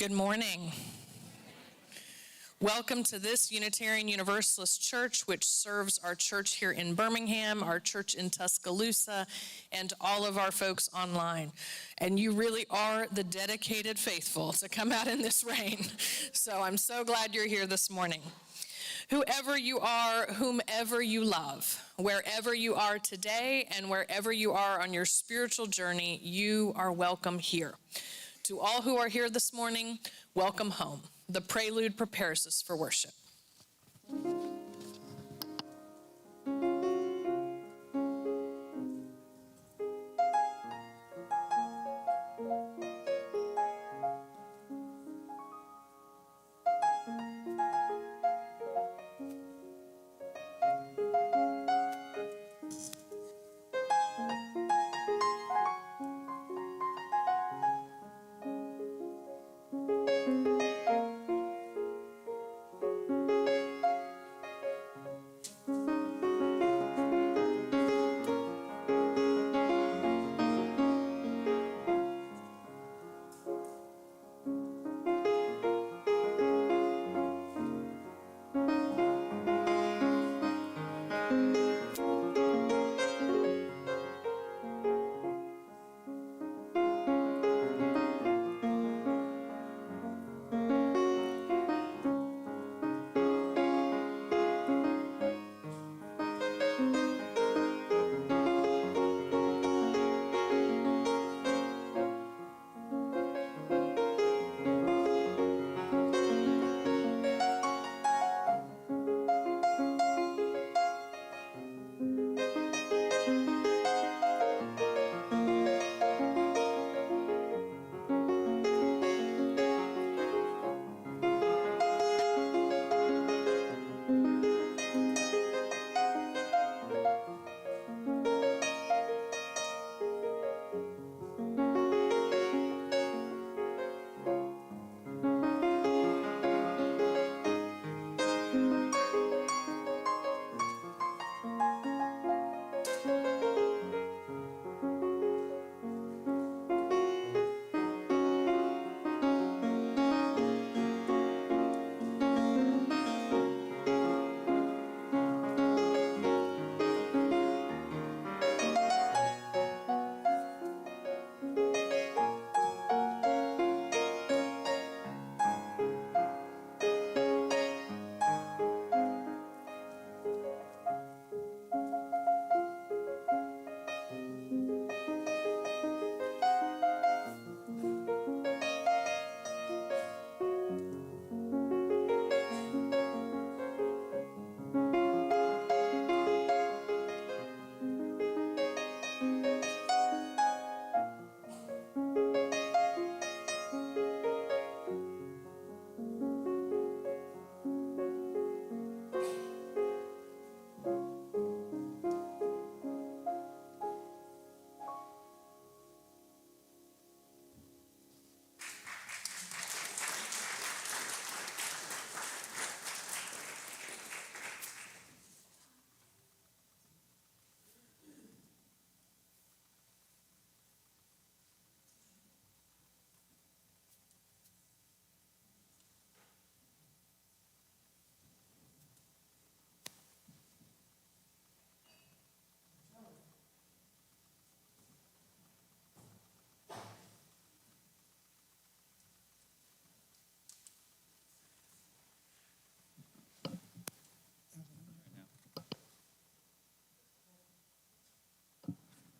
Good morning. Welcome to this Unitarian Universalist Church, which serves our church here in Birmingham, our church in Tuscaloosa, and all of our folks online. And you really are the dedicated faithful to come out in this rain. So I'm so glad you're here this morning. Whoever you are, whomever you love, wherever you are today and wherever you are on your spiritual journey, you are welcome here. To all who are here this morning, welcome home. The prelude prepares us for worship.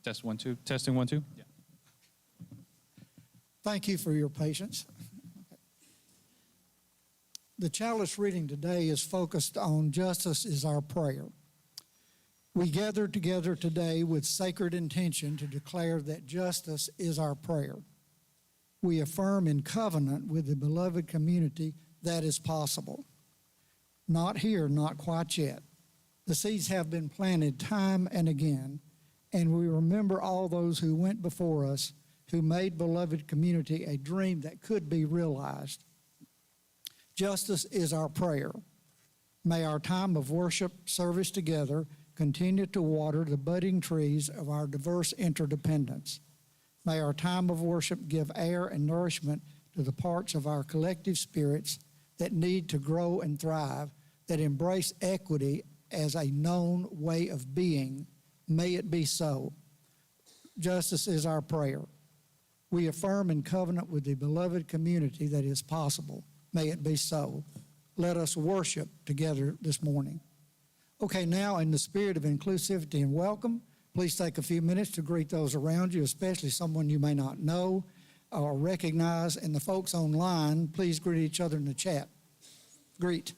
Test 1 2. Testing 1 2. Yeah. Thank you for your patience. The chalice reading today is focused on justice is our prayer. We gather together today with sacred intention to declare that justice is our prayer. We affirm in covenant with the beloved community that is possible. Not here, not quite yet. The seeds have been planted time and again, and we remember all those who went before us, who made beloved community a dream that could be realized. Justice is our prayer. May our time of worship service together continue to water the budding trees of our diverse interdependence. May our time of worship give air and nourishment to the parts of our collective spirits that need to grow and thrive, that embrace equity as a known way of being. May it be so. Justice is our prayer. We affirm in covenant with the beloved community that is possible. May it be so. Let us worship together this morning. Okay, now in the spirit of inclusivity and welcome, please take a few minutes to greet those around you, especially someone you may not know or recognize. And the folks online, please greet each other in the chat. Greet.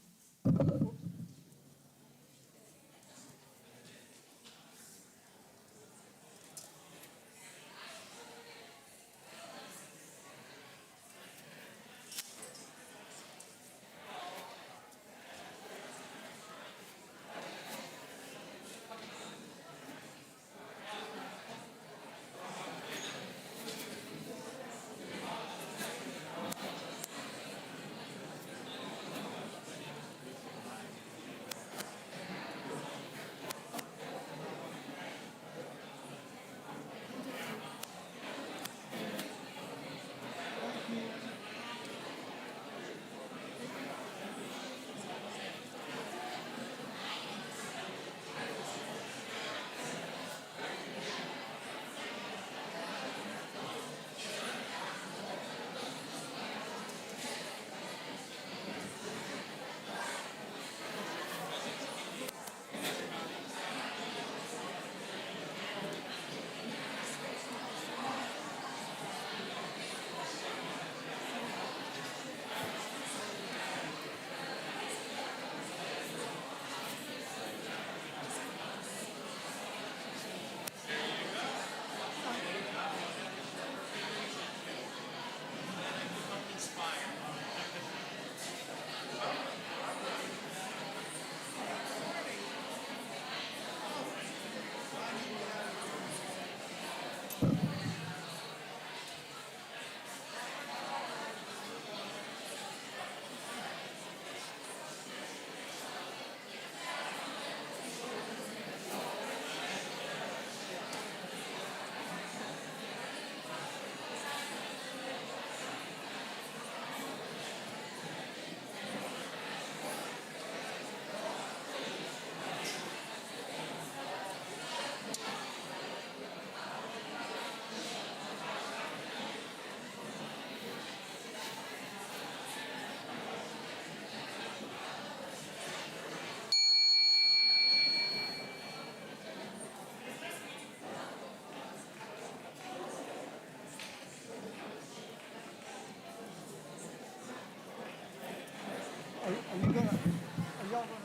Are y'all gonna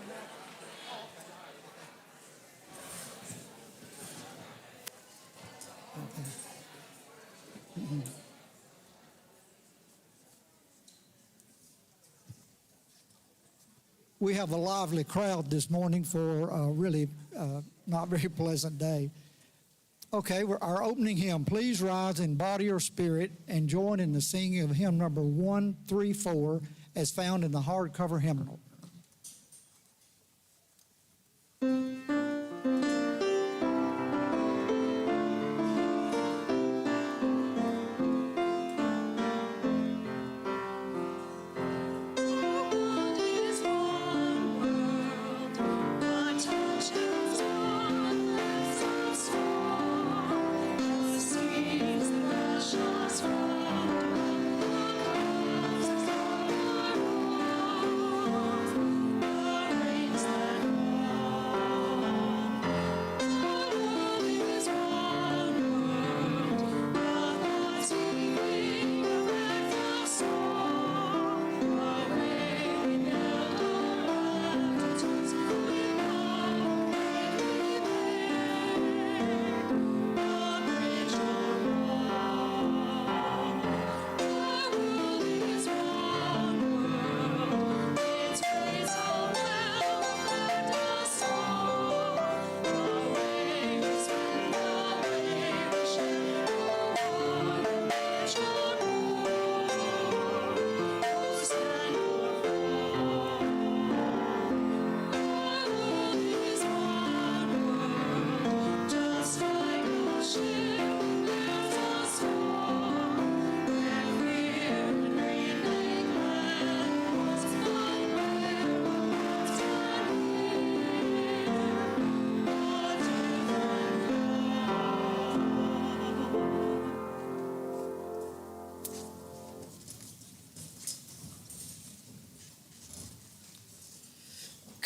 We have a lively crowd this morning for a really not very pleasant day. Okay, our opening hymn. Please rise in body or spirit and join in the singing of hymn number 134 as found in the hardcover hymnal. Precious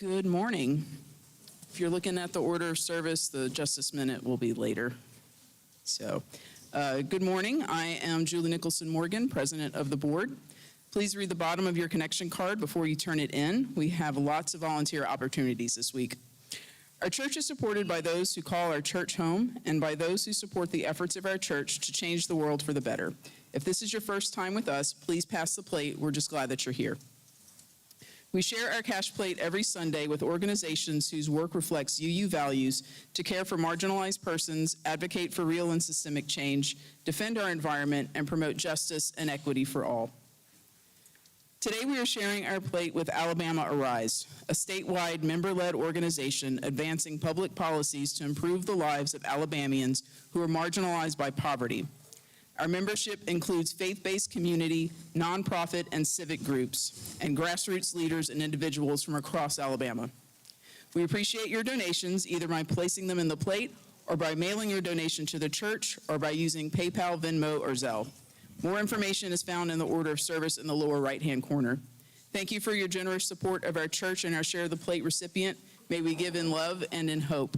Good morning. If you're looking at the order of service, the Justice Minute will be later. So, good morning. I am Julie Nicholson Morgan, President of the Board. Please read the bottom of your connection card before you turn it in. We have lots of volunteer opportunities this week. Our church is supported by those who call our church home and by those who support the efforts of our church to change the world for the better. If this is your first time with us, please pass the plate. We're just glad that you're here. We share our cash plate every Sunday with organizations whose work reflects UU values to care for marginalized persons, advocate for real and systemic change, defend our environment, and promote justice and equity for all. Today we are sharing our plate with Alabama Arise, a statewide member-led organization advancing public policies to improve the lives of Alabamians who are marginalized by poverty. Our membership includes faith-based community, nonprofit, and civic groups, and grassroots leaders and individuals from across Alabama. We appreciate your donations, either by placing them in the plate or by mailing your donation to the church or by using PayPal, Venmo, or Zelle. More information is found in the order of service in the lower right-hand corner. Thank you for your generous support of our church and our Share the Plate recipient. May we give in love and in hope.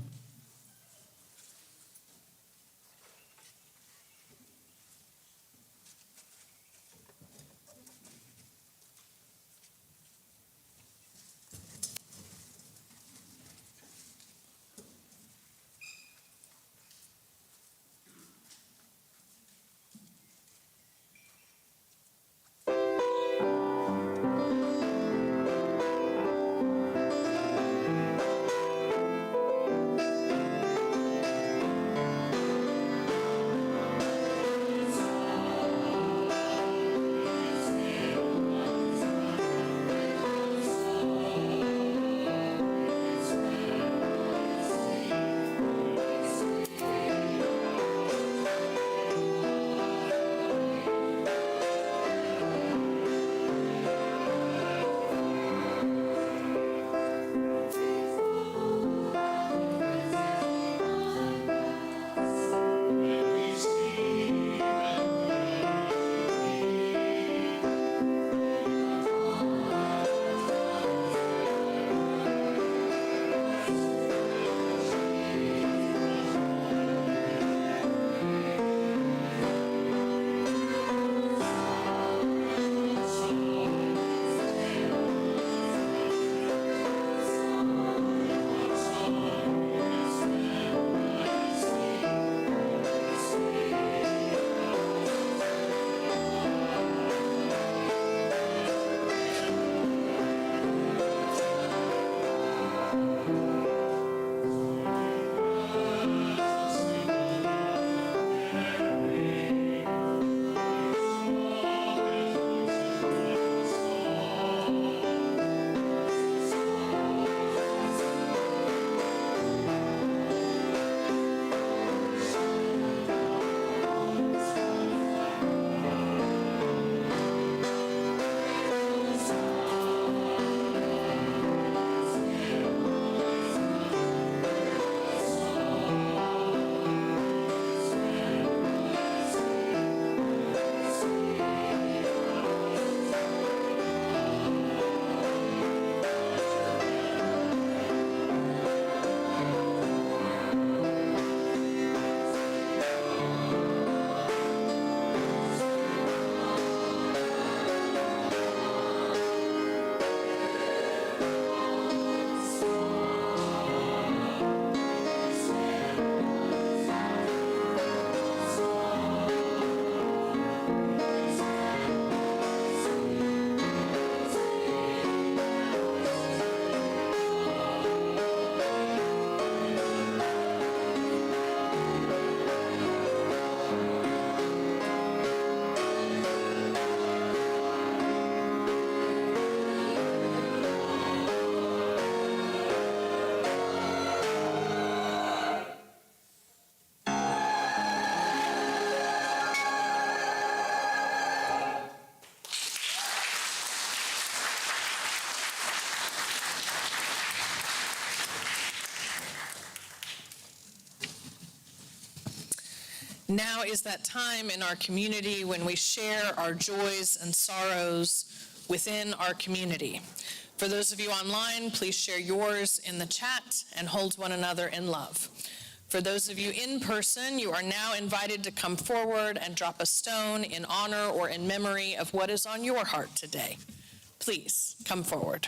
Now is that time in our community when we share our joys and sorrows within our community. For those of you online, please share yours in the chat and hold one another in love. For those of you in person, you are now invited to come forward and drop a stone in honor or in memory of what is on your heart today. Please come forward.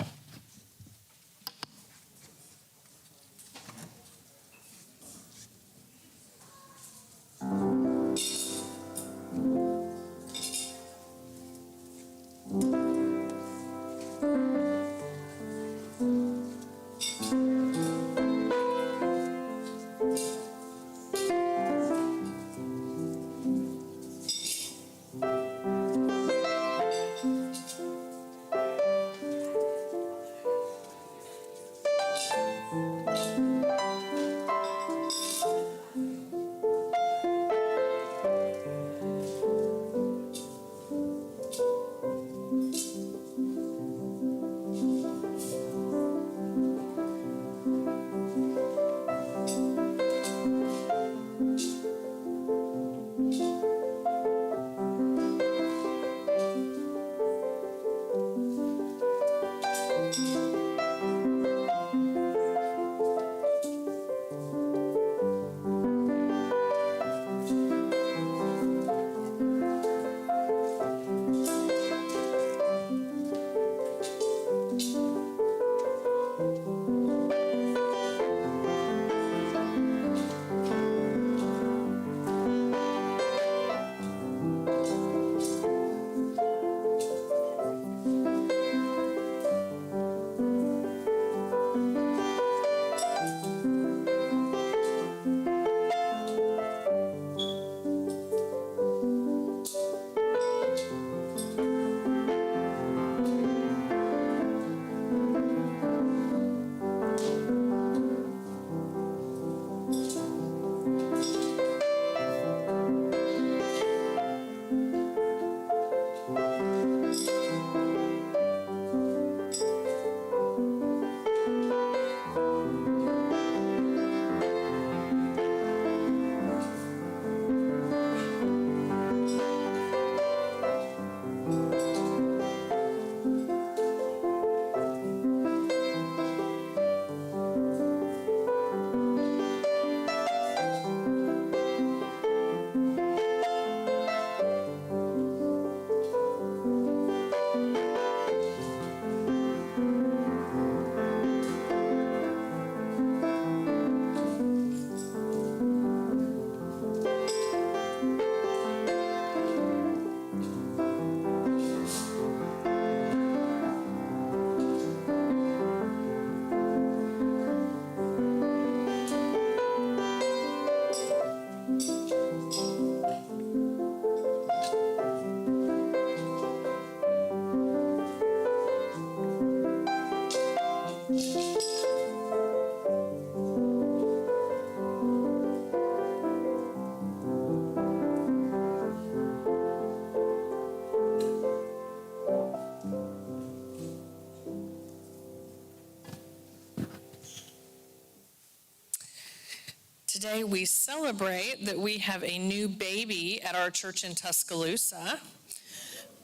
Today we celebrate that we have a new baby at our church in Tuscaloosa.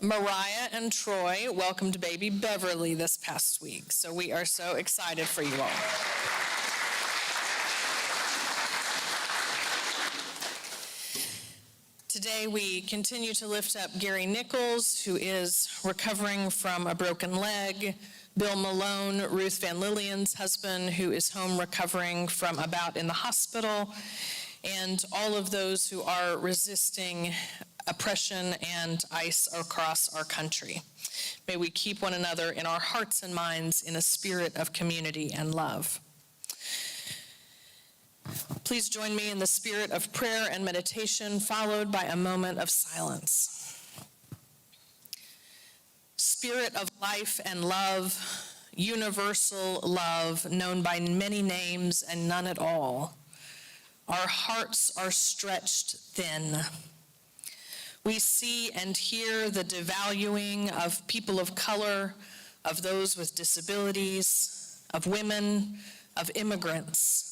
Mariah and Troy welcomed baby Beverly this past week, so we are so excited for you all. Today we continue to lift up Gary Nichols, who is recovering from a broken leg, Bill Malone, Ruth Van Lillian's husband, who is home recovering from a bout in the hospital, and all of those who are resisting oppression and ICE across our country. May we keep one another in our hearts and minds in a spirit of community and love. Please join me in the spirit of prayer and meditation, followed by a moment of silence. Spirit of life and love, universal love, known by many names and none at all, our hearts are stretched thin. We see and hear the devaluing of people of color, of those with disabilities, of women, of immigrants.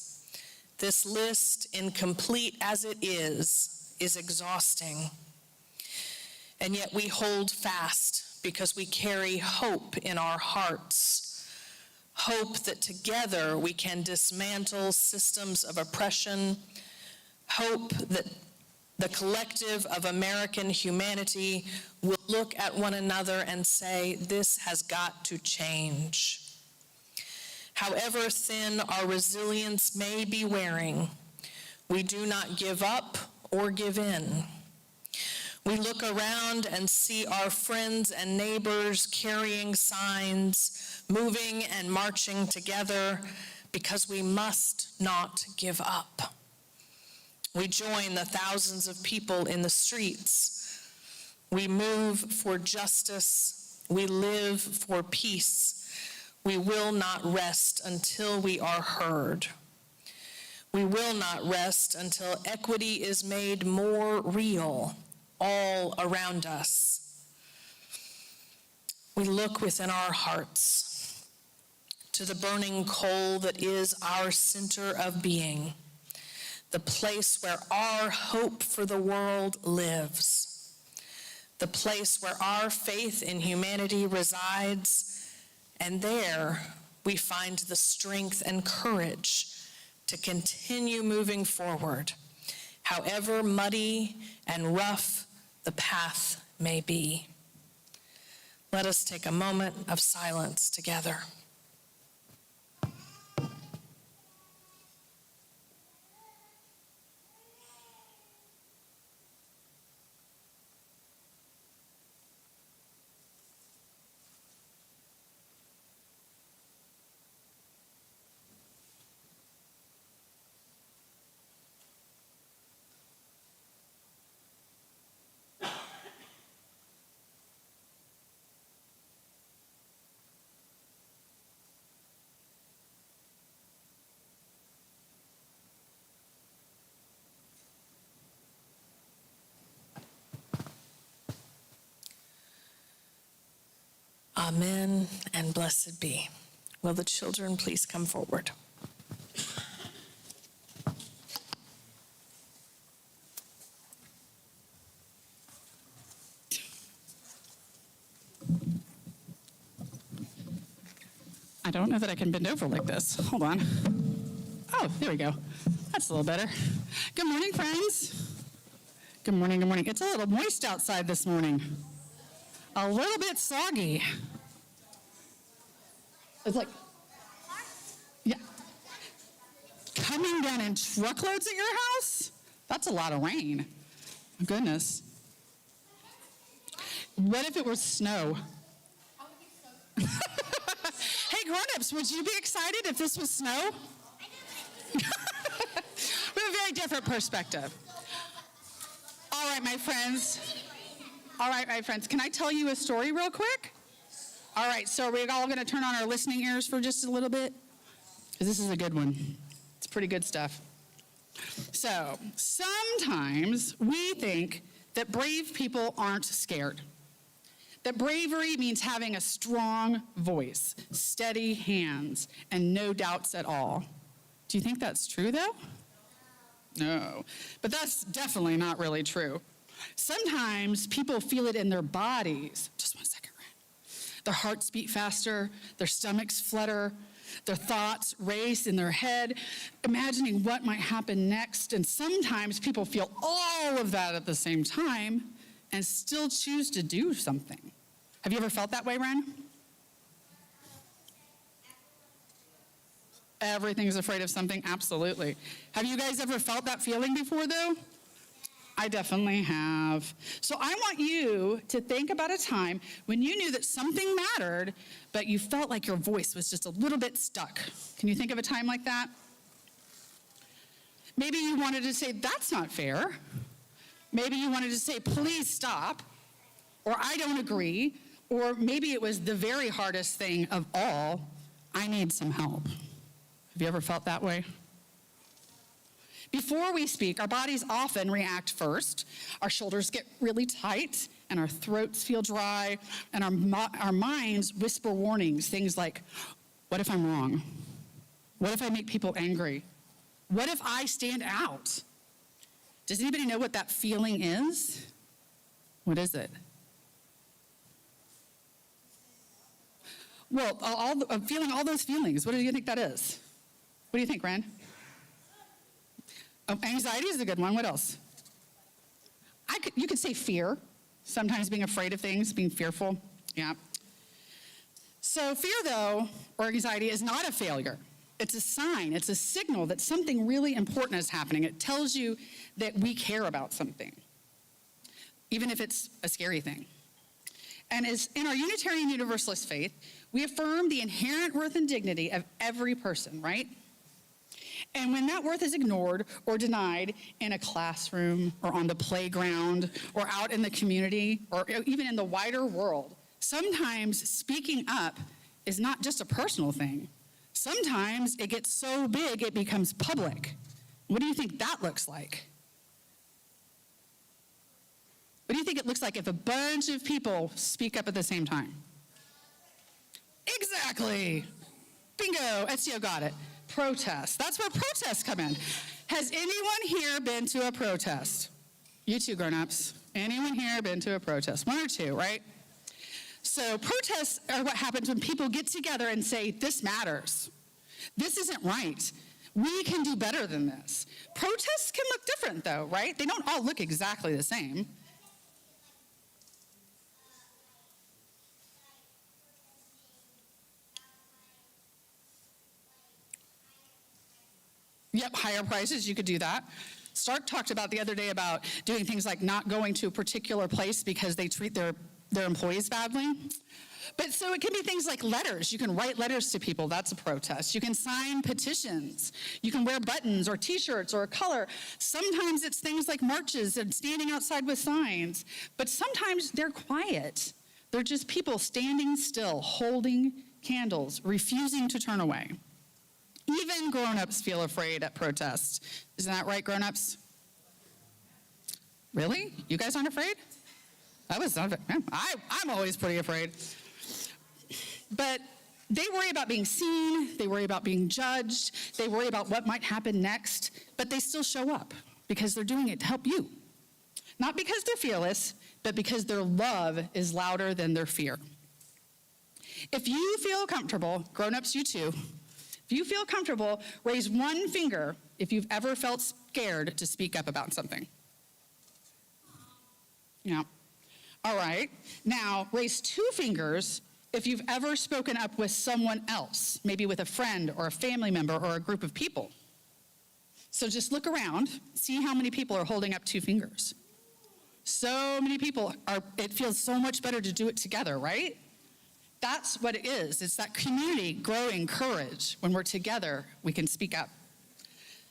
This list, incomplete as it is exhausting. And yet we hold fast because we carry hope in our hearts, Hope that together we can dismantle systems of oppression. Hope that the collective of American humanity will look at one another and say, this has got to change. However thin our resilience may be wearing, we do not give up or give in. We look around and see our friends and neighbors carrying signs, moving and marching together because we must not give up. We join the thousands of people in the streets. We move for justice. We live for peace. We will not rest until we are heard. We will not rest until equity is made more real all around us. We look within our hearts to the burning coal that is our center of being, the place where our hope for the world lives, the place where our faith in humanity resides, and there we find the strength and courage to continue moving forward, however muddy and rough the path may be. Let us take a moment of silence together. Amen and blessed be. Will the children please come forward? I don't know that I can bend over like this. Hold on. Oh, there we go. That's a little better. Good morning, friends. Good morning, good morning. It's a little moist outside this morning. A little bit soggy. It's like, yeah. Coming down in truckloads at your house? That's a lot of rain. My goodness. What if it was snow? Hey, grown-ups, would you be excited if this was snow? We have a very different perspective. All right, my friends. Can I tell you a story real quick? All right, so we're all going to turn on our listening ears for just a little bit? Because this is a good one. It's pretty good stuff. So, sometimes we think that brave people aren't scared. That bravery means having a strong voice, steady hands, and no doubts at all. Do you think that's true, though? No, but that's definitely not really true. Sometimes people feel it in their bodies. Just 1 second, Ryan. Their hearts beat faster, their stomachs flutter, their thoughts race in their head, imagining what might happen next. And sometimes people feel all of that at the same time and still choose to do something. Have you ever felt that way, Ryan? Everything's afraid of something? Absolutely. Have you guys ever felt that feeling before, though? I definitely have. So I want you to think about a time when you knew that something mattered, but you felt like your voice was just a little bit stuck. Can you think of a time like that? Maybe you wanted to say, that's not fair. Maybe you wanted to say, please stop, or I don't agree, or maybe it was the very hardest thing of all, I need some help. Have you ever felt that way? Before we speak, our bodies often react first. Our shoulders get really tight, and our throats feel dry, and our minds whisper warnings, things like, what if I'm wrong? What if I make people angry? What if I stand out? Does anybody know what that feeling is? What is it? Well, I'm feeling all those feelings. What do you think that is? What do you think, Rand? Oh, anxiety is a good one. What else? You could say fear. Sometimes being afraid of things, being fearful. Yeah. So fear, though, or anxiety, is not a failure. It's a sign. It's a signal that something really important is happening. It tells you that we care about something, even if it's a scary thing. And as in our Unitarian Universalist faith, we affirm the inherent worth and dignity of every person, right? And when that worth is ignored or denied in a classroom or on the playground or out in the community or even in the wider world, sometimes speaking up is not just a personal thing. Sometimes it gets so big it becomes public. What do you think that looks like? What do you think it looks like if a bunch of people speak up at the same time? Exactly. Bingo. Ezio got it. Protest. That's where protests come in. Has anyone here been to a protest? You two grown-ups. Anyone here been to a protest? One or two, right? So protests are what happens when people get together and say, this matters. This isn't right. We can do better than this. Protests can look different, though, right? They don't all look exactly the same. Yep, higher prices, you could do that. Stark talked about the other day about doing things like not going to a particular place because they treat their employees badly. But so it can be things like letters. You can write letters to people. That's a protest. You can sign petitions. You can wear buttons or T-shirts or a color. Sometimes it's things like marches and standing outside with signs. But sometimes they're quiet. They're just people standing still, holding candles, refusing to turn away. Even grown-ups feel afraid at protests. Isn't that right, grown-ups? Really? You guys aren't afraid? I'm always pretty afraid. But they worry about being seen, they worry about being judged, they worry about what might happen next, but they still show up because they're doing it to help you. Not because they're fearless, but because their love is louder than their fear. If you feel comfortable, grown-ups, you too, if you feel comfortable, raise one finger if you've ever felt scared to speak up about something. Yeah. All right. Now, raise two fingers if you've ever spoken up with someone else, maybe with a friend or a family member or a group of people. So just look around, see how many people are holding up two fingers. So many people it feels so much better to do it together, right? That's what it is. It's that community growing courage. When we're together, we can speak up.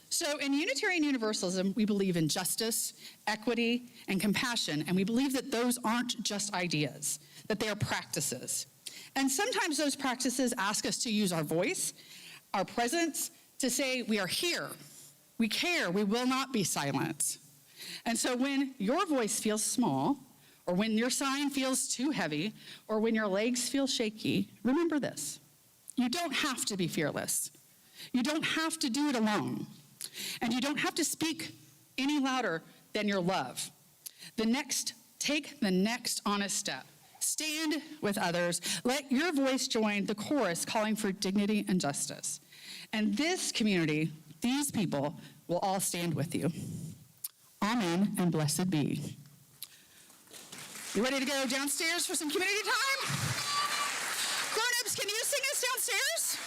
So in Unitarian Universalism, we believe in justice, equity, and compassion, and we believe that those aren't just ideas, that they are practices. And sometimes those practices ask us to use our voice, our presence, to say we are here, we care, we will not be silent. And so when your voice feels small, or when your sign feels too heavy, or when your legs feel shaky, remember this. You don't have to be fearless. You don't have to do it alone. And you don't have to speak any louder than your love. Take the next honest step. Stand with others. Let your voice join the chorus calling for dignity and justice. And this community, these people, will all stand with you. Amen and blessed be. You ready to go downstairs for some community time? Grown-ups, can you sing us downstairs?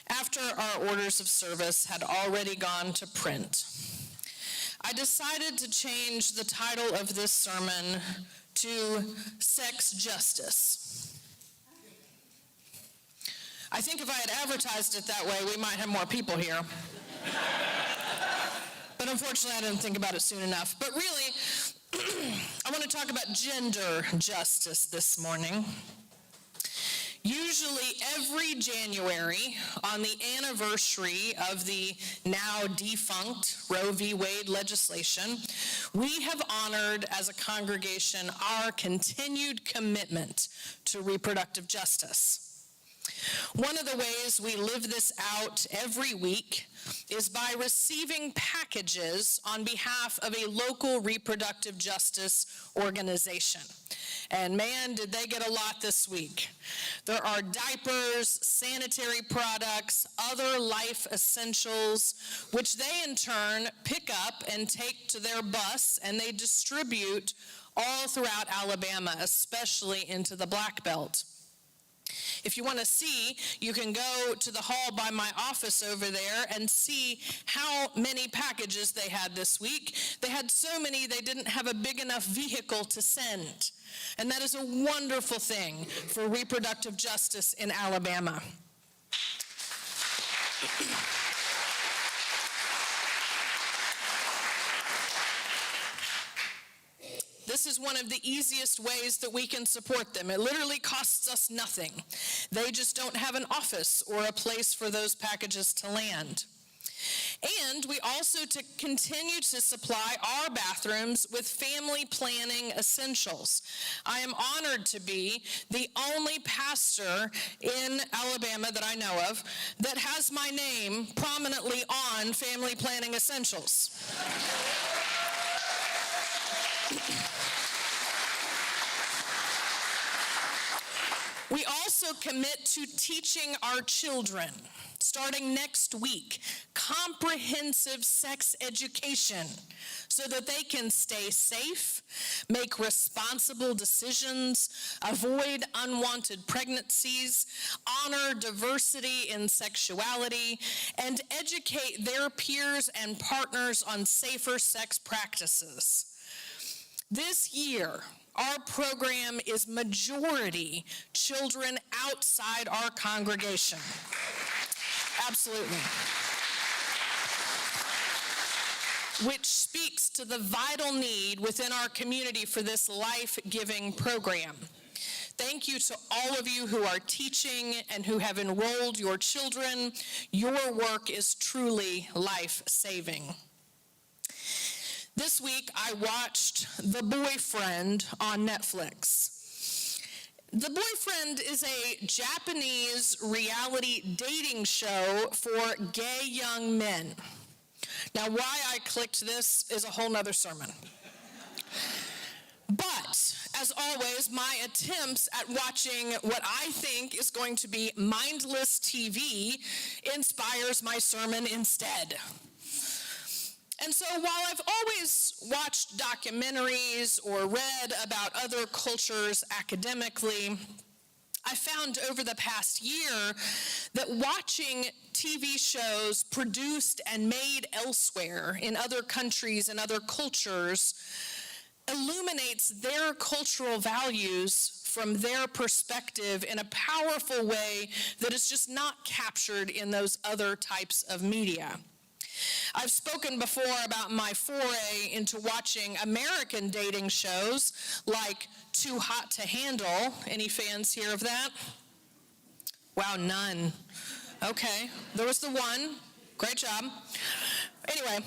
After our orders of service had already gone to print, I decided to change the title of this sermon to Sex Justice. I think if I had advertised it that way, we might have more people here. But unfortunately, I didn't think about it soon enough. But really, to talk about gender justice this morning. Usually every January, on the anniversary of the now defunct Roe v. Wade legislation, we have honored as a congregation our continued commitment to reproductive justice. One of the ways we live this out every week is by receiving packages on behalf of a local reproductive justice organization. And man, did they get a lot this week. There are diapers, sanitary products, other life essentials, which they in turn pick up and take to their bus, and they distribute all throughout Alabama, especially into the Black Belt. If you want to see, you can go to the hall by my office over there and see how many packages they had this week. They had so many they didn't have a big enough vehicle to send. And that is a wonderful thing for reproductive justice in Alabama. This is one of the easiest ways that we can support them. It literally costs us nothing. They just don't have an office or a place for those packages to land. And we also continue to supply our bathrooms with family planning essentials. I am honored to be the only pastor in Alabama that I know of that has my name prominently on family planning essentials. We also commit to teaching our children, starting next week, comprehensive sex education so that they can stay safe, make responsible decisions, avoid unwanted pregnancies, honor diversity in sexuality, and educate their peers and partners on safer sex practices. This year, our program is majority children outside our congregation. Absolutely. Which speaks to the vital need within our community for this life-giving program. Thank you to all of you who are teaching and who have enrolled your children. Your work is truly life-saving. This week, I watched The Boyfriend on Netflix. The Boyfriend is a Japanese reality dating show for gay young men. Now, why I clicked this is a whole nother sermon. But, as always, my attempts at watching what I think is going to be mindless TV inspires my sermon instead. And so while I've always watched documentaries or read about other cultures academically, I found over the past year that watching TV shows produced and made elsewhere in other countries and other cultures illuminates their cultural values from their perspective in a powerful way that is just not captured in those other types of media. I've spoken before about my foray into watching American dating shows like Too Hot to Handle. Any fans here of that? Wow, none. Okay, there was the one. Great job. Anyway,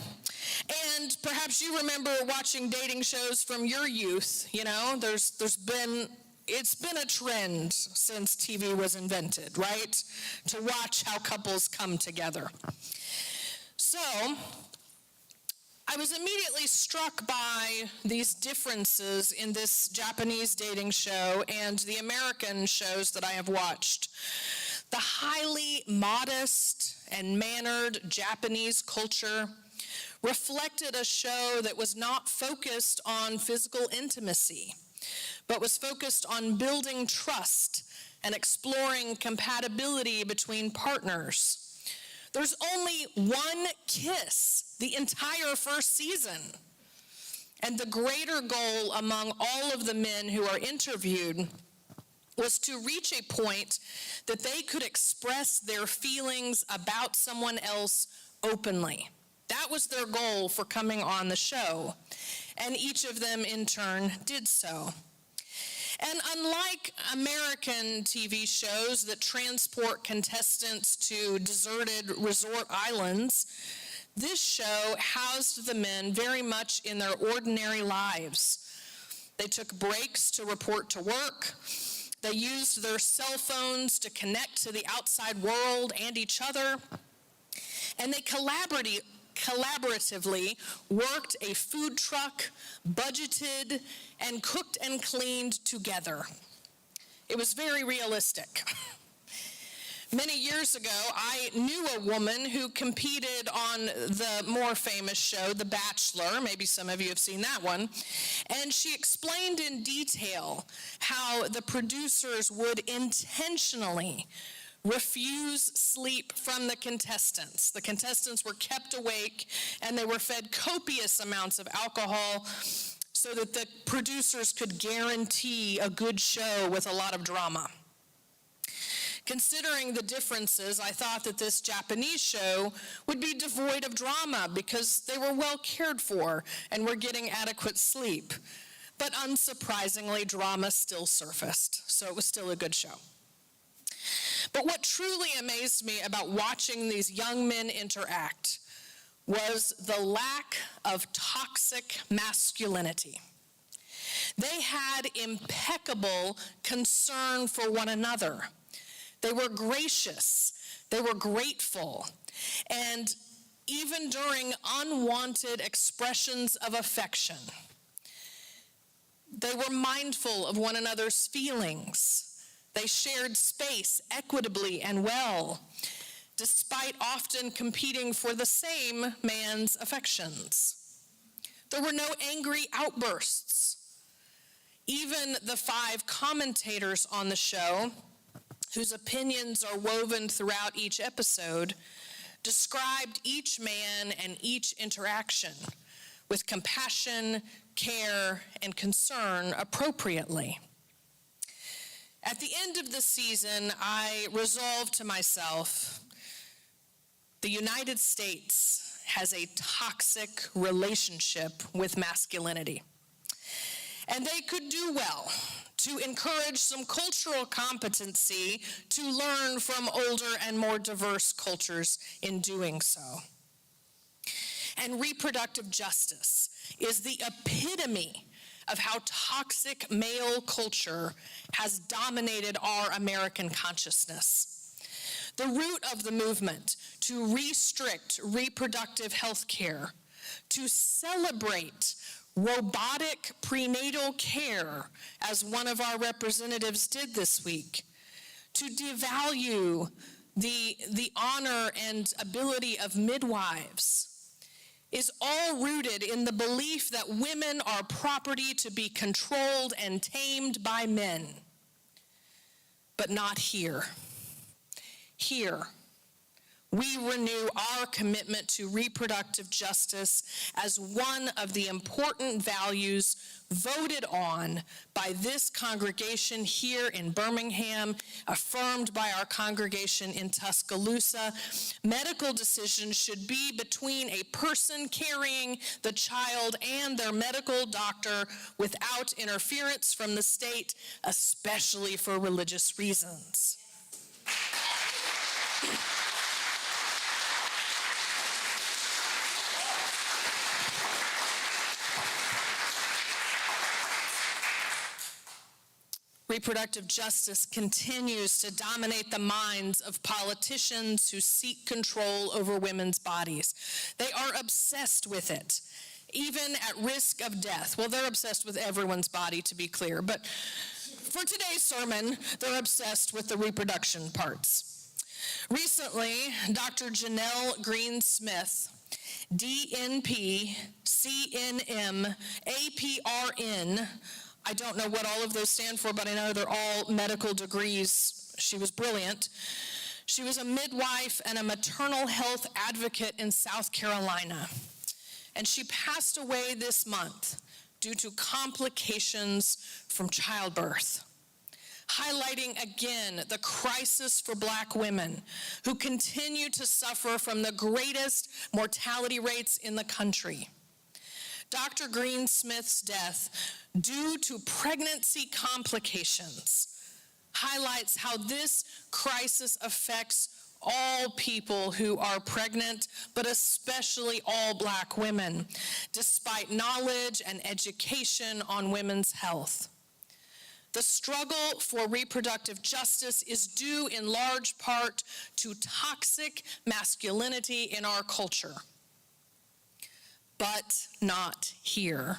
and perhaps you remember watching dating shows from your youth. You know, it's been a trend since TV was invented, right? To watch how couples come together. So, I was immediately struck by these differences in this Japanese dating show and the American shows that I have watched. The highly modest and mannered Japanese culture reflected a show that was not focused on physical intimacy, but was focused on building trust and exploring compatibility between partners. There's only one kiss the entire first season. And the greater goal among all of the men who are interviewed was to reach a point that they could express their feelings about someone else openly. That was their goal for coming on the show. and each of them in turn did so. And unlike American TV shows that transport contestants to deserted resort islands, this show housed the men very much in their ordinary lives. They took breaks to report to work. They used their cell phones to connect to the outside world and each other. And they collaboratively worked a food truck, budgeted, and cooked and cleaned together. It was very realistic. Many years ago, I knew a woman who competed on the more famous show, The Bachelor. Maybe some of you have seen that one. And she explained in detail how the producers would intentionally refuse sleep from the contestants. The contestants were kept awake and they were fed copious amounts of alcohol so that the producers could guarantee a good show with a lot of drama. Considering the differences, I thought that this Japanese show would be devoid of drama because they were well cared for and were getting adequate sleep. But unsurprisingly, drama still surfaced, so it was still a good show. But what truly amazed me about watching these young men interact was the lack of toxic masculinity. They had impeccable concern for one another. They were gracious, they were grateful, and even during unwanted expressions of affection, they were mindful of one another's feelings. They shared space equitably and well, despite often competing for the same man's affections. There were no angry outbursts. Even the 5 commentators on the show, whose opinions are woven throughout each episode, described each man and each interaction with compassion, care, and concern appropriately. At the end of the season, I resolved to myself, the United States has a toxic relationship with masculinity. And they could do well to encourage some cultural competency to learn from older and more diverse cultures in doing so. And reproductive justice is the epitome of how toxic male culture has dominated our American consciousness. The root of the movement to restrict reproductive health care, to celebrate robotic prenatal care, as one of our representatives did this week, to devalue the honor and ability of midwives, is all rooted in the belief that women are property to be controlled and tamed by men. But not here. Here, we renew our commitment to reproductive justice as one of the important values voted on by this congregation here in Birmingham, affirmed by our congregation in Tuscaloosa. Medical decisions should be between a person carrying the child and their medical doctor without interference from the state, especially for religious reasons. Reproductive justice continues to dominate the minds of politicians who seek control over women's bodies. They are obsessed with it, even at risk of death. Well, they're obsessed with everyone's body, to be clear, but for today's sermon, they're obsessed with the reproduction parts. Recently, Dr. Janelle Green-Smith, DNP, CNM, APRN, I don't know what all of those stand for, but I know they're all medical degrees. She was brilliant. She was a midwife and a maternal health advocate in South Carolina. And she passed away this month due to complications from childbirth, highlighting again the crisis for Black women who continue to suffer from the greatest mortality rates in the country. Dr. Greensmith's death due to pregnancy complications highlights how this crisis affects all people who are pregnant, but especially all Black women, despite knowledge and education on women's health. The struggle for reproductive justice is due in large part to toxic masculinity in our culture. But not here.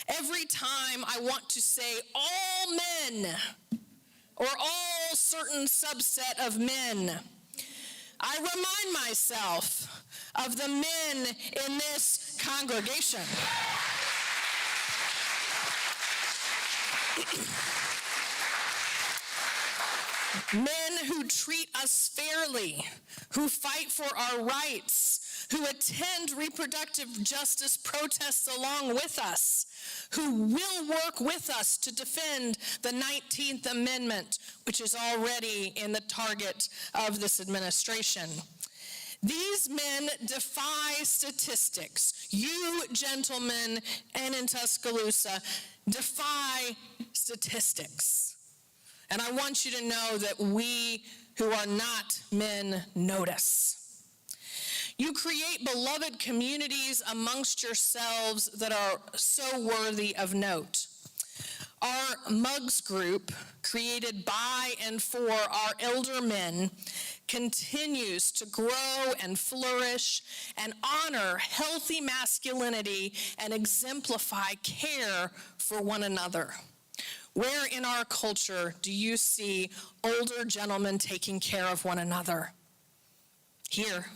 Every time I want to say all men or all certain subset of men, I remind myself of the men in this congregation. Men who treat us fairly, who fight for our rights, who attend reproductive justice protests along with us, who will work with us to defend the 19th Amendment, which is already in the target of this administration. These men defy statistics. You, gentlemen, and in Tuscaloosa, defy statistics. And I want you to know that we who are not men notice. You create beloved communities amongst yourselves that are so worthy of note. Our MUGS group, created by and for our elder men, continues to grow and flourish and honor healthy masculinity and exemplify care for one another. Where in our culture do you see older gentlemen taking care of one another? Here.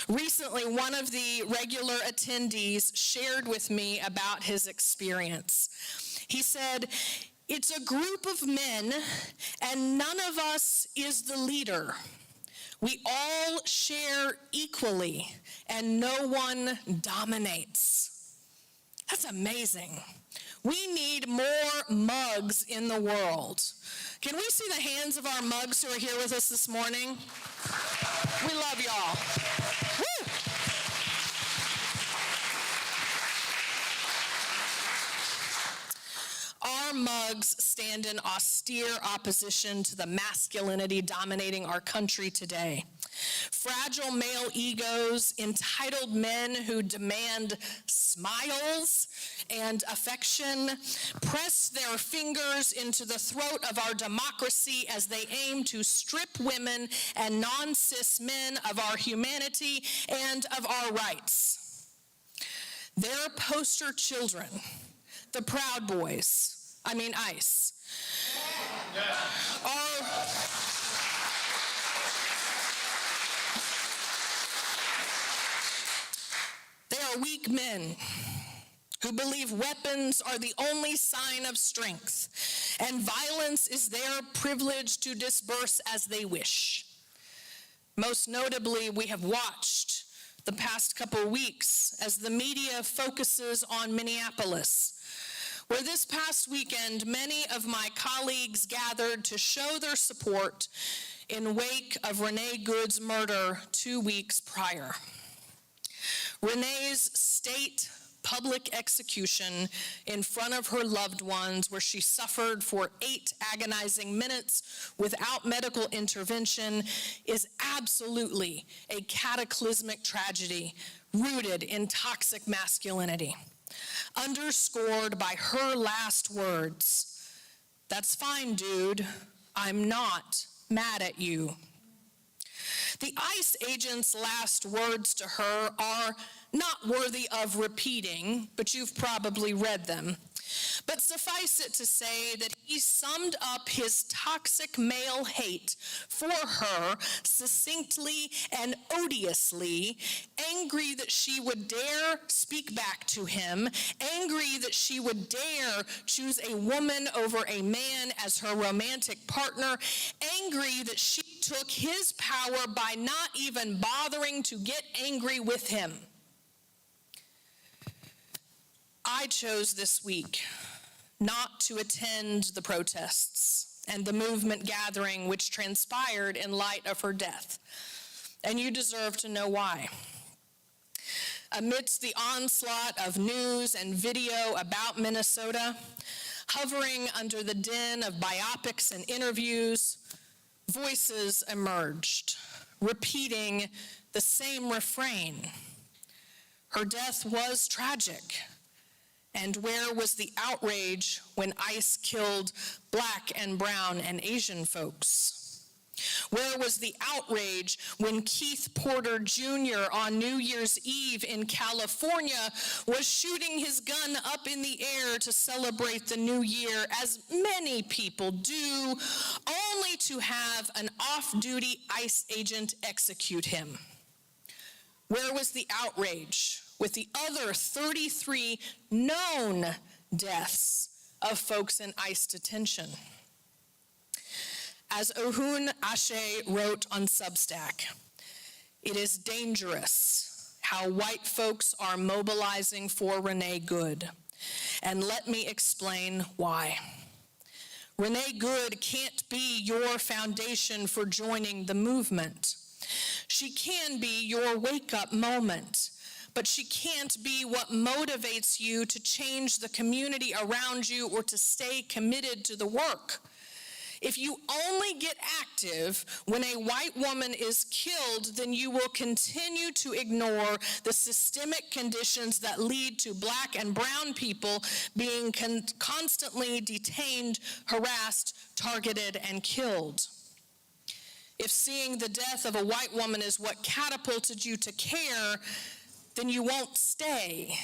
Recently, one of the regular attendees shared with me about his experience. He said, "It's a group of men, and none of us is the leader. We all share equally, and no one dominates." That's amazing. We need more mugs in the world. Can we see the hands of our mugs who are here with us this morning? We love y'all. Woo! Our mugs stand in austere opposition to the masculinity dominating our country today. Fragile male egos, entitled men who demand smiles and affection, press their fingers into the throat of our democracy as they aim to strip women and non-cis men of our humanity and of our rights. Their poster children, the Proud Boys, ICE, they are weak men who believe weapons are the only sign of strength, and violence is their privilege to disperse as they wish. Most notably, we have watched the past couple weeks as the media focuses on Minneapolis, where this past weekend, many of my colleagues gathered to show their support in wake of Renee Good's murder 2 weeks prior. Renee's state public execution in front of her loved ones, where she suffered for 8 agonizing minutes without medical intervention, is absolutely a cataclysmic tragedy rooted in toxic masculinity, underscored by her last words, "That's fine, dude. I'm not mad at you." The ICE agent's last words to her are not worthy of repeating, but you've probably read them. But suffice it to say that he summed up his toxic male hate for her succinctly and odiously, angry that she would dare speak back to him, angry that she would dare choose a woman over a man as her romantic partner, angry that she took his power by not even bothering to get angry with him. I chose this week not to attend the protests and the movement gathering which transpired in light of her death, and you deserve to know why. Amidst the onslaught of news and video about Minnesota, hovering under the din of biopics and interviews, voices emerged, repeating the same refrain. Her death was tragic. And where was the outrage when ICE killed Black and brown and Asian folks? Where was the outrage when Keith Porter Jr. on New Year's Eve in California was shooting his gun up in the air to celebrate the new year, as many people do, only to have an off-duty ICE agent execute him? Where was the outrage with the other 33 known deaths of folks in ICE detention? As Ohun Ashe wrote on Substack, it is dangerous how white folks are mobilizing for Renee Good. And let me explain why. Renee Good can't be your foundation for joining the movement. She can be your wake-up moment, but she can't be what motivates you to change the community around you or to stay committed to the work. If you only get active when a white woman is killed, then you will continue to ignore the systemic conditions that lead to Black and brown people being constantly detained, harassed, targeted, and killed. If seeing the death of a white woman is what catapulted you to care, then you won't stay.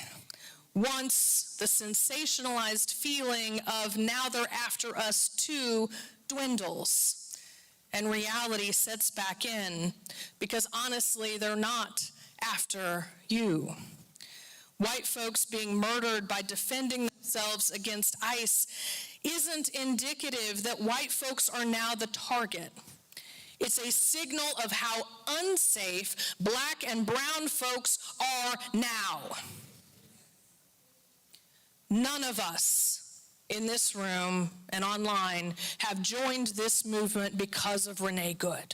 Once the sensationalized feeling of now they're after us too dwindles and reality sets back in, because honestly, they're not after you. White folks being murdered by defending themselves against ICE isn't indicative that white folks are now the target. It's a signal of how unsafe Black and brown folks are now. None of us in this room and online have joined this movement because of Renee Good.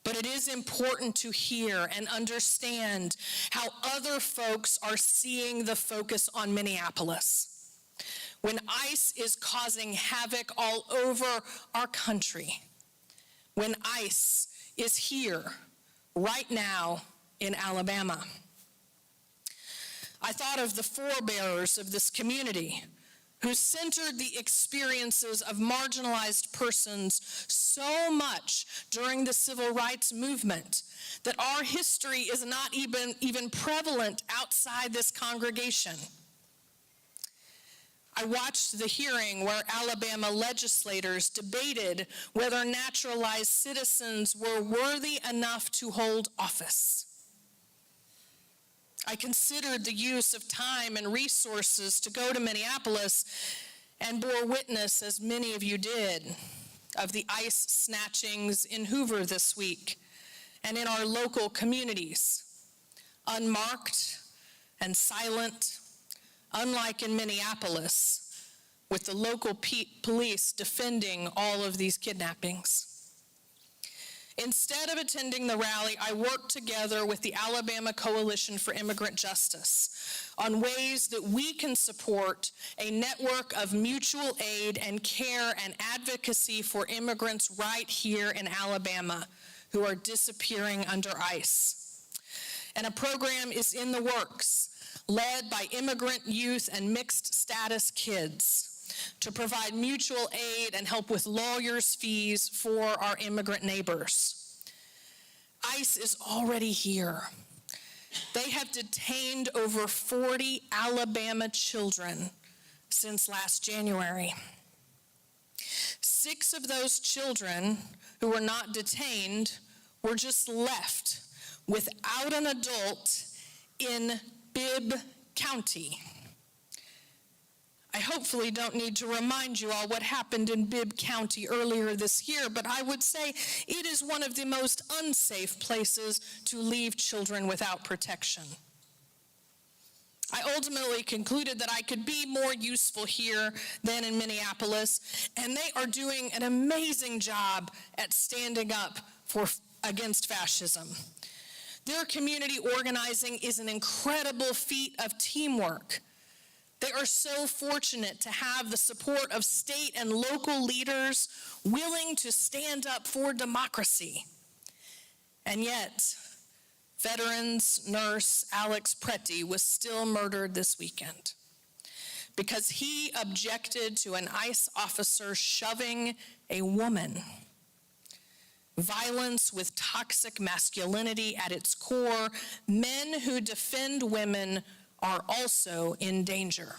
But it is important to hear and understand how other folks are seeing the focus on Minneapolis. When ICE is causing havoc all over our country, when ICE is here right now in Alabama. I thought of the forebearers of this community who centered the experiences of marginalized persons so much during the civil rights movement that our history is not even prevalent outside this congregation. I watched the hearing where Alabama legislators debated whether naturalized citizens were worthy enough to hold office. I considered the use of time and resources to go to Minneapolis and bore witness, as many of you did, of the ICE snatchings in Hoover this week and in our local communities, unmarked and silent, unlike in Minneapolis, with the local police defending all of these kidnappings. Instead of attending the rally, I worked together with the Alabama Coalition for Immigrant Justice on ways that we can support a network of mutual aid and care and advocacy for immigrants right here in Alabama who are disappearing under ICE. And a program is in the works, led by immigrant youth and mixed status kids, to provide mutual aid and help with lawyers' fees for our immigrant neighbors. ICE is already here. They have detained over 40 Alabama children since last January. 6 of those children who were not detained were just left without an adult in Bibb County. I hopefully don't need to remind you all what happened in Bibb County earlier this year, but I would say it is one of the most unsafe places to leave children without protection. I ultimately concluded that I could be more useful here than in Minneapolis, and they are doing an amazing job at standing up against fascism. Their community organizing is an incredible feat of teamwork. They are so fortunate to have the support of state and local leaders willing to stand up for democracy. And yet, veterans nurse Alex Pretty was still murdered this weekend because he objected to an ICE officer shoving a woman. Violence with toxic masculinity at its core, men who defend women are also in danger.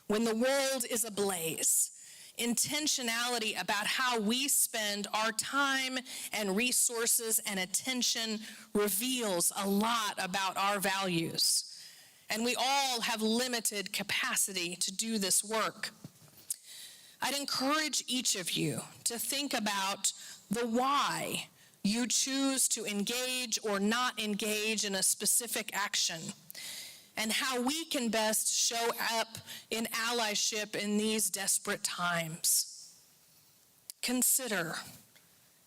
When the world is ablaze, intentionality about how we spend our time and resources and attention reveals a lot about our values. And we all have limited capacity to do this work. I'd encourage each of you to think about the why you choose to engage or not engage in a specific action, and how we can best show up in allyship in these desperate times. Consider,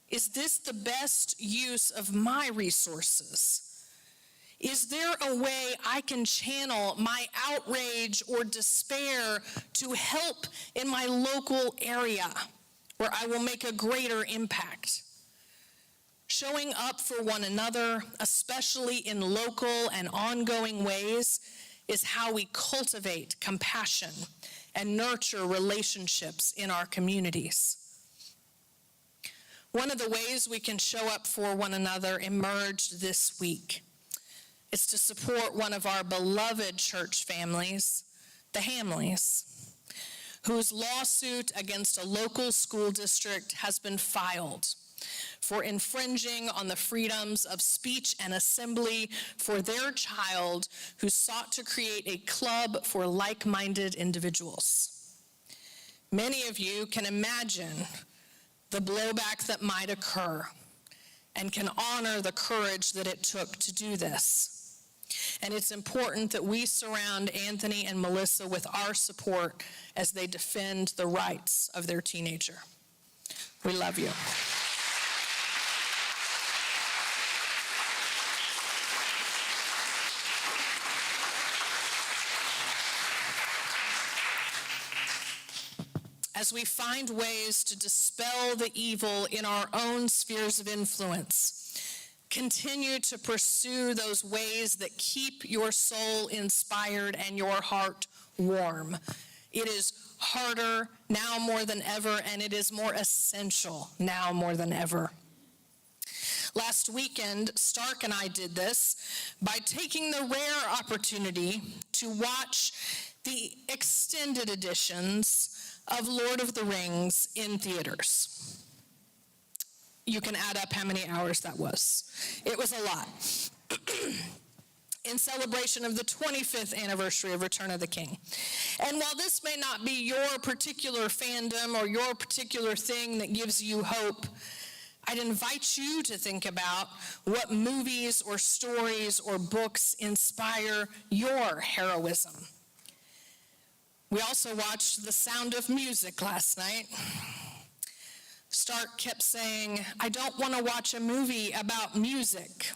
is this the best use of my resources? Is there a way I can channel my outrage or despair to help in my local area where I will make a greater impact? Showing up for one another, especially in local and ongoing ways, is how we cultivate compassion and nurture relationships in our communities. One of the ways we can show up for one another emerged this week. It's to support one of our beloved church families, the Hamleys, whose lawsuit against a local school district has been filed for infringing on the freedoms of speech and assembly for their child who sought to create a club for like-minded individuals. Many of you can imagine the blowback that might occur and can honor the courage that it took to do this. And it's important that we surround Anthony and Melissa with our support as they defend the rights of their teenager. We love you. As we find ways to dispel the evil in our own spheres of influence, continue to pursue those ways that keep your soul inspired and your heart warm. It is harder now more than ever, and it is more essential now more than ever. Last weekend, Stark and I did this by taking the rare opportunity to watch the extended editions of Lord of the Rings in theaters. You can add up how many hours that was. It was a lot. In celebration of the 25th anniversary of Return of the King. And while this may not be your particular fandom or your particular thing that gives you hope, I'd invite you to think about what movies or stories or books inspire your heroism. We also watched The Sound of Music last night. Stark kept saying, "I don't want to watch a movie about music."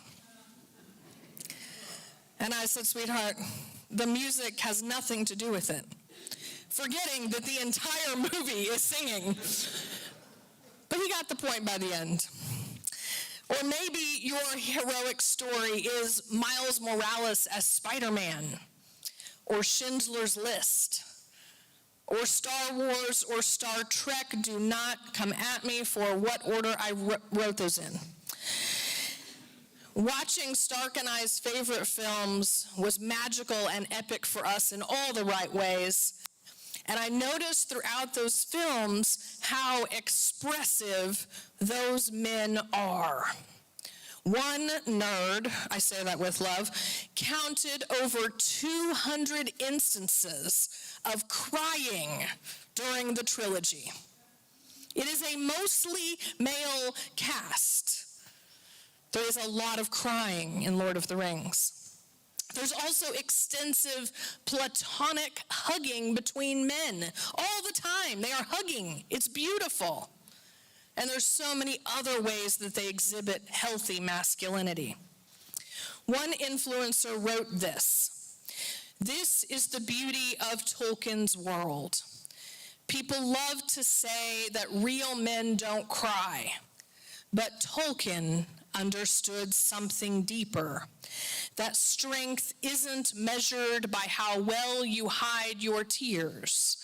And I said, "Sweetheart, the music has nothing to do with it." Forgetting that the entire movie is singing. But he got the point by the end. Or maybe your heroic story is Miles Morales as Spider-Man, or Schindler's List, or Star Wars or Star Trek. Do not come at me for what order I wrote those in. Watching Stark and I's favorite films was magical and epic for us in all the right ways. And I noticed throughout those films how expressive those men are. One nerd, I say that with love, counted over 200 instances of crying during the trilogy. It is a mostly male cast. There is a lot of crying in Lord of the Rings. There's also extensive platonic hugging between men all the time. They are hugging. It's beautiful. And there's so many other ways that they exhibit healthy masculinity. One influencer wrote this: "This is the beauty of Tolkien's world. People love to say that real men don't cry, but Tolkien understood something deeper, that strength isn't measured by how well you hide your tears.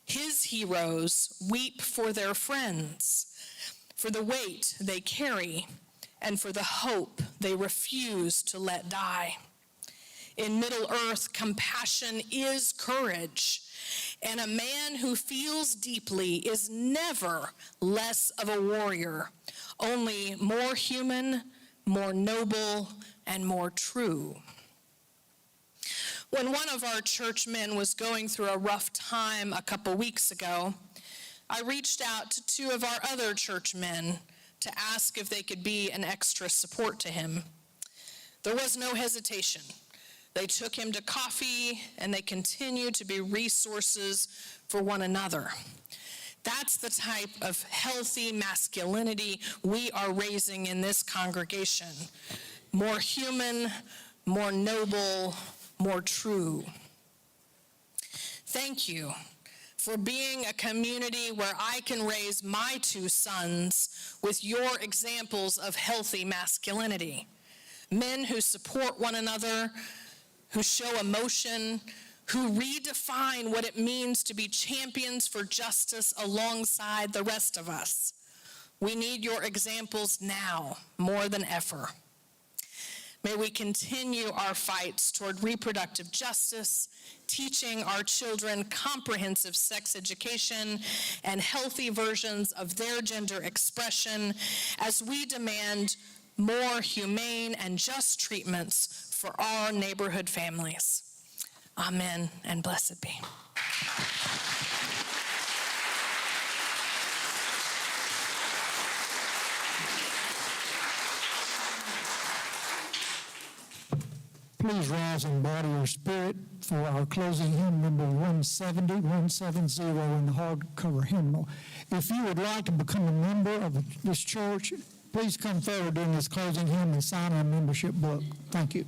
His heroes weep for their friends, for the weight they carry, and for the hope they refuse to let die. In Middle-earth, compassion is courage, and a man who feels deeply is never less of a warrior, only more human, more noble, and more true." When one of our churchmen was going through a rough time a couple weeks ago, I reached out to two of our other churchmen to ask if they could be an extra support to him. There was no hesitation. They took him to coffee, and they continue to be resources for one another. That's the type of healthy masculinity we are raising in this congregation. More human, more noble, more true. Thank you for being a community where I can raise my two sons with your examples of healthy masculinity. Men who support one another, who show emotion, who redefine what it means to be champions for justice alongside the rest of us. We need your examples now more than ever. May we continue our fights toward reproductive justice, teaching our children comprehensive sex education and healthy versions of their gender expression as we demand more humane and just treatments for our neighborhood families. Amen, and blessed be. Please rise in body or spirit for our closing hymn, number 170 in the hardcover hymnal. If you would like to become a member of this church, please come forward during this closing hymn and sign our membership book. Thank you.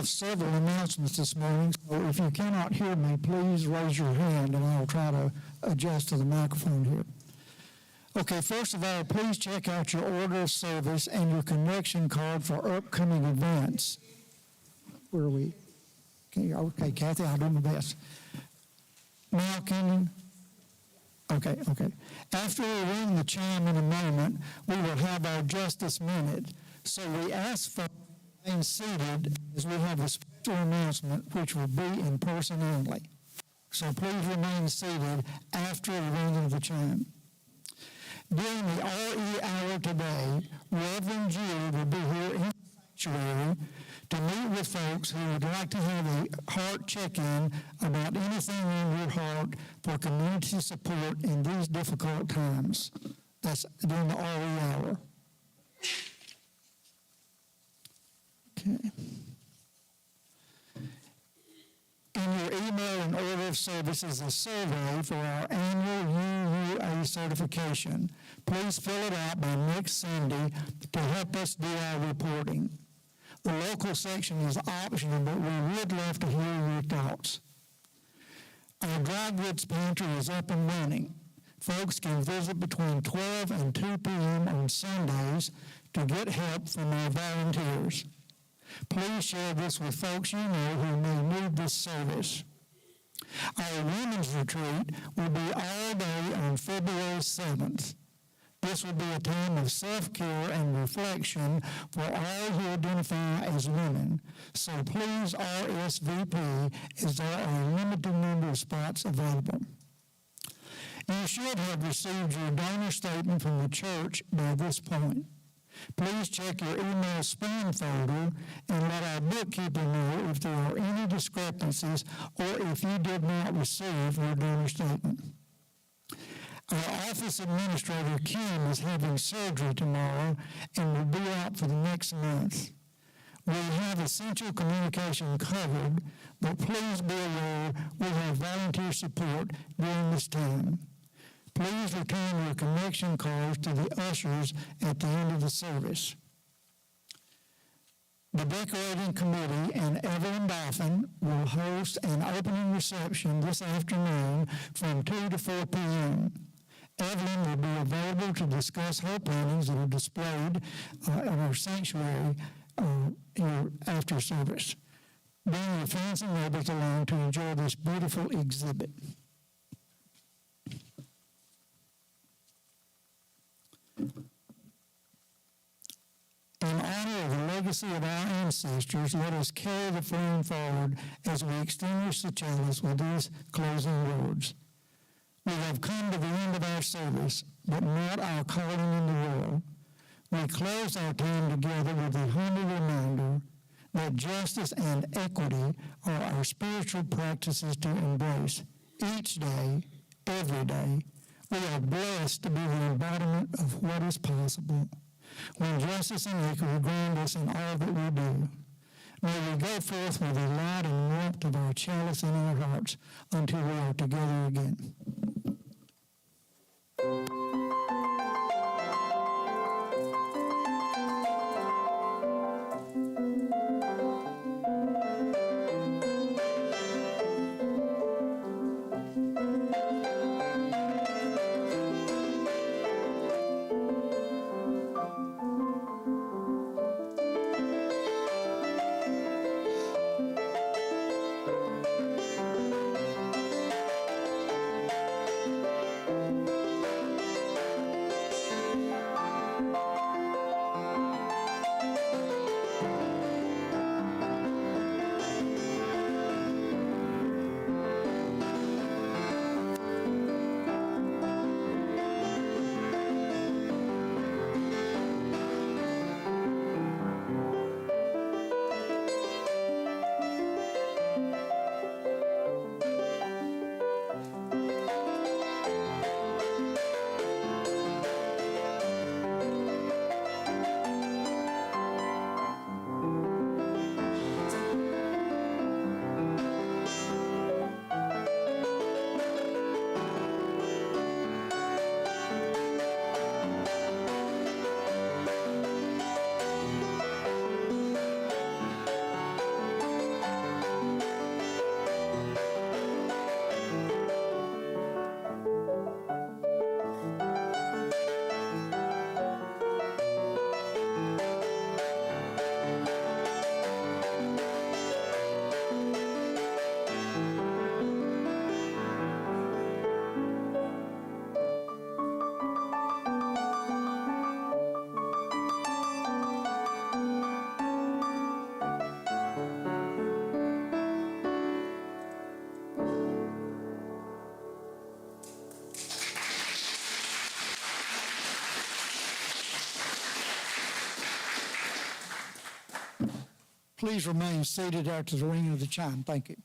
have several announcements this morning, so if you cannot hear me, please raise your hand and I'll try to adjust to the microphone here. Okay, first of all, please check out your order of service and your connection card for upcoming events. Where are we? Okay, Kathy, I'll do my best. Now, can you? Okay. After we ring the chime in a moment, we will have our Justice Minute. So we ask for remain seated as we have a special announcement which will be in person only. So please remain seated after the ringing of the chime. During the RE hour today, Reverend Julie will be here in the sanctuary to meet with folks who would like to have a heart check-in about anything in your heart for community support in these difficult times. That's during the RE hour. Okay. In your email and order of service is a survey for our annual UUA certification. Please fill it out by next Sunday to help us do our reporting. The local section is optional, but we would love to hear your thoughts. Our dry goods pantry is up and running. Folks can visit between 12 and 2 p.m. on Sundays to get help from our volunteers. Please share this with folks you know who may need this service. Our women's retreat will be all day on February 7th. This will be a time of self-care and reflection for all who identify as women. So please RSVP as there are a limited number of spots available. You should have received your donor statement from the church by this point. Please check your email spam folder and let our bookkeeper know if there are any discrepancies or if you did not receive your donor statement. Our office administrator, Kim, is having surgery tomorrow and will be out for the next month. We have essential communication covered, but please be aware we have volunteer support during this time. Please return your connection cards to the ushers at the end of the service. The decorating committee and Evelyn Dolphin will host an opening reception this afternoon from 2 to 4 p.m. Evelyn will be available to discuss her plannings that are displayed in our sanctuary here after service. Bring your friends and neighbors along to enjoy this beautiful exhibit. In honor of the legacy of our ancestors, let us carry the flame forward as we extinguish the chalice with these closing words. We have come to the end of our service, but not our calling in the world. We close our time together with the humble reminder that justice and equity are our spiritual practices to embrace each day, every day. We are blessed to be the embodiment of what is possible when justice and equity ground us in all that we do. May we go forth with the light and warmth of our chalice in our hearts until we are together again. Please remain seated after the ringing of the chime. Thank you.